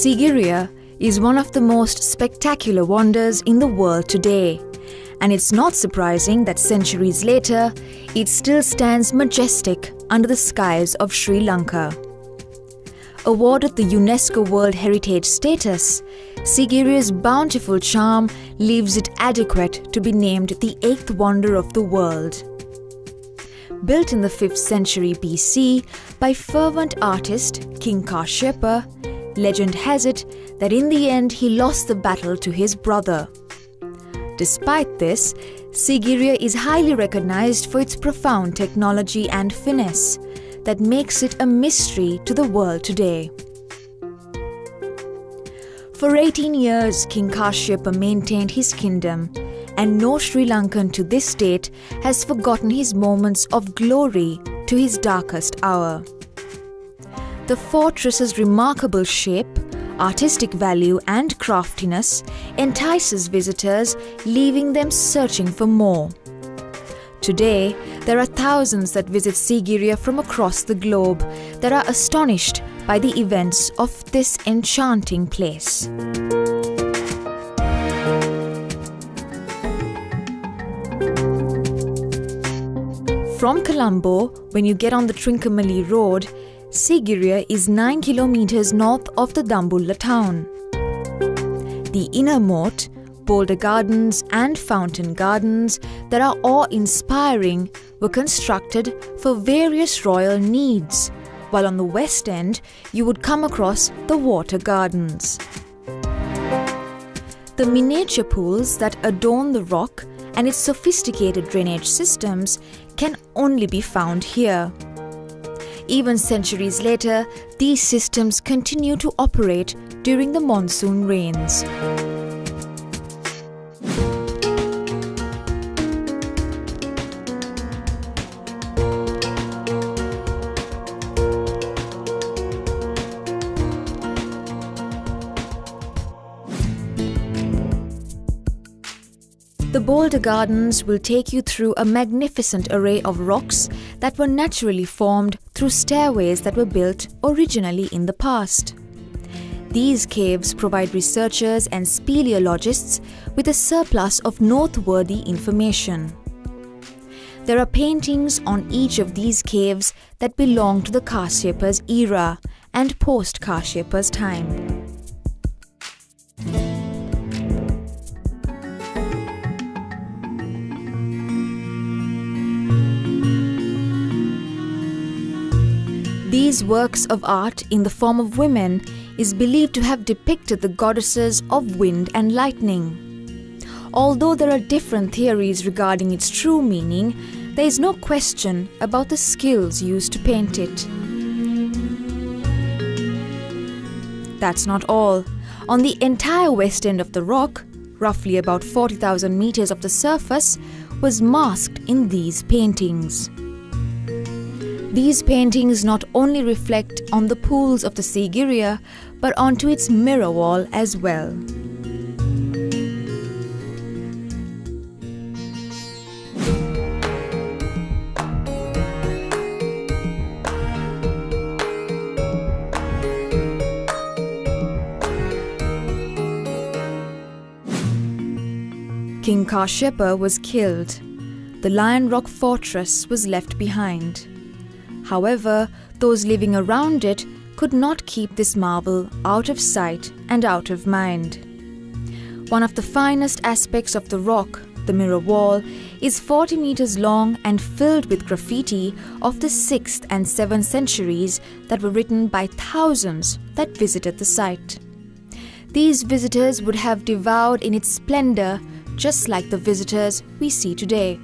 Sigiriya is one of the most spectacular wonders in the world today, and it's not surprising that centuries later, it still stands majestic under the skies of Sri Lanka. Awarded the UNESCO World Heritage status, Sigiriya's bountiful charm leaves it adequate to be named the 8th wonder of the world. Built in the 5th century BC by fervent artist King Kasyapa, legend has it that in the end he lost the battle to his brother. Despite this, Sigiriya is highly recognized for its profound technology and finesse that makes it a mystery to the world today. For 18 years, King Kasyapa maintained his kingdom, and no Sri Lankan to this date has forgotten his moments of glory to his darkest hour. The fortress's remarkable shape, artistic value and craftiness entices visitors, leaving them searching for more. Today, there are thousands that visit Sigiriya from across the globe that are astonished by the events of this enchanting place. From Colombo, when you get on the Trincomalee Road, Sigiriya is 9 kilometers north of the Dambulla town. The inner moat, boulder gardens and fountain gardens that are awe-inspiring were constructed for various royal needs, while on the west end you would come across the water gardens. The miniature pools that adorn the rock and its sophisticated drainage systems can only be found here. Even centuries later, these systems continue to operate during the monsoon rains. The boulder gardens will take you through a magnificent array of rocks that were naturally formed through stairways that were built originally in the past. These caves provide researchers and speleologists with a surplus of noteworthy information. There are paintings on each of these caves that belong to the Kasyapa's era and post-Kasyapa's time. These works of art in the form of women is believed to have depicted the goddesses of wind and lightning. Although there are different theories regarding its true meaning, there is no question about the skills used to paint it. That's not all. On the entire west end of the rock, roughly about 40,000 meters of the surface, was masked in these paintings. These paintings not only reflect on the pools of the Sigiriya, but onto its mirror wall as well. King Kasyapa was killed. The Lion Rock Fortress was left behind. However, those living around it could not keep this marvel out of sight and out of mind. One of the finest aspects of the rock, the mirror wall, is 40 meters long and filled with graffiti of the 6th and 7th centuries that were written by thousands that visited the site. These visitors would have devoured in its splendor, just like the visitors we see today.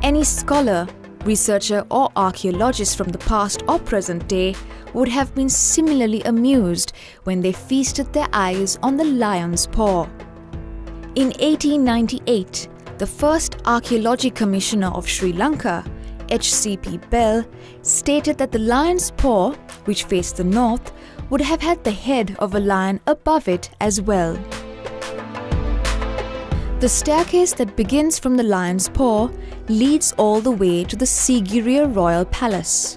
Any scholar, researcher or archaeologist from the past or present day would have been similarly amused when they feasted their eyes on the lion's paw. In 1898, the first Archaeology Commissioner of Sri Lanka, H.C.P. Bell, stated that the lion's paw, which faced the north, would have had the head of a lion above it as well. The The staircase that begins from the lion's paw leads all the way to the Sigiriya royal palace.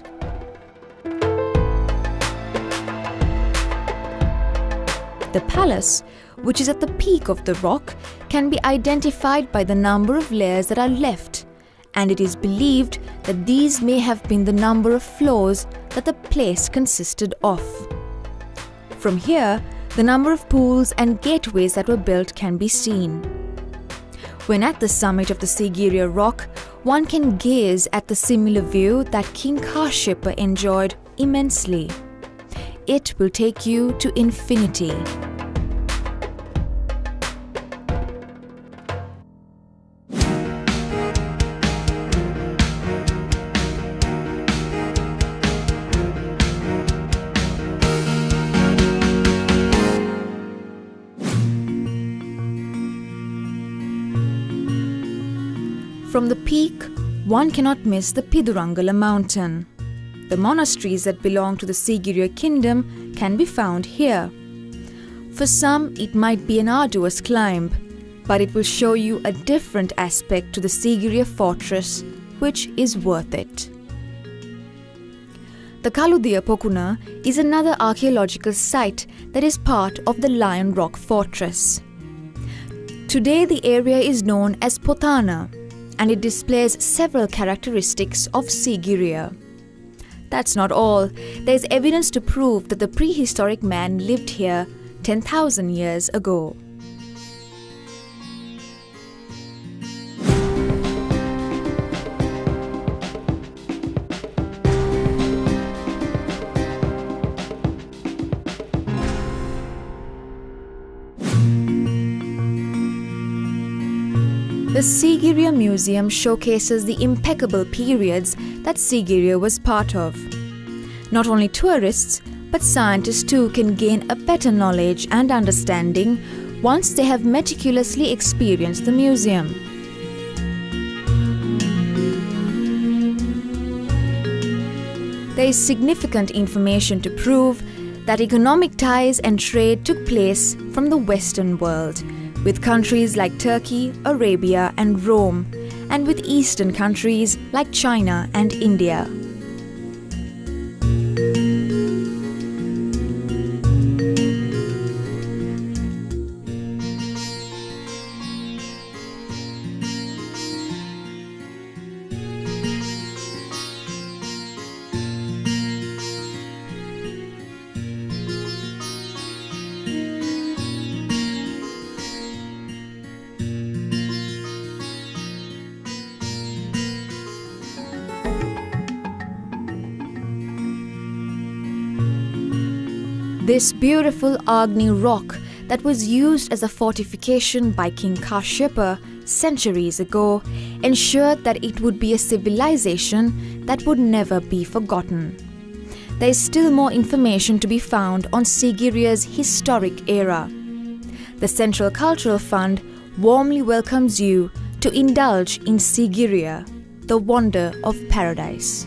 The palace, which is at the peak of the rock, can be identified by the number of layers that are left, and it is believed that these may have been the number of floors that the place consisted of. From here, the number of pools and gateways that were built can be seen. When at the summit of the Sigiriya rock, one can gaze at the similar view that King Kasyapa enjoyed immensely. It will take you to infinity. From the peak, one cannot miss the Pidurangala mountain. The monasteries that belong to the Sigiriya kingdom can be found here. For some, it might be an arduous climb, but it will show you a different aspect to the Sigiriya fortress, which is worth it. The Kaludiya Pokuna is another archaeological site that is part of the Lion Rock Fortress. Today, the area is known as Potana, and it displays several characteristics of Sigiriya. That's not all. There's evidence to prove that the prehistoric man lived here 10,000 years ago. The Sigiriya Museum showcases the impeccable periods that Sigiriya was part of. Not only tourists, but scientists too can gain a better knowledge and understanding once they have meticulously experienced the museum. There is significant information to prove that economic ties and trade took place from the Western world, with countries like Turkey, Arabia and Rome, and with Eastern countries like China and India. This beautiful Agni rock that was used as a fortification by King Kasyapa centuries ago ensured that it would be a civilization that would never be forgotten. There is still more information to be found on Sigiriya's historic era. The Central Cultural Fund warmly welcomes you to indulge in Sigiriya, the wonder of paradise.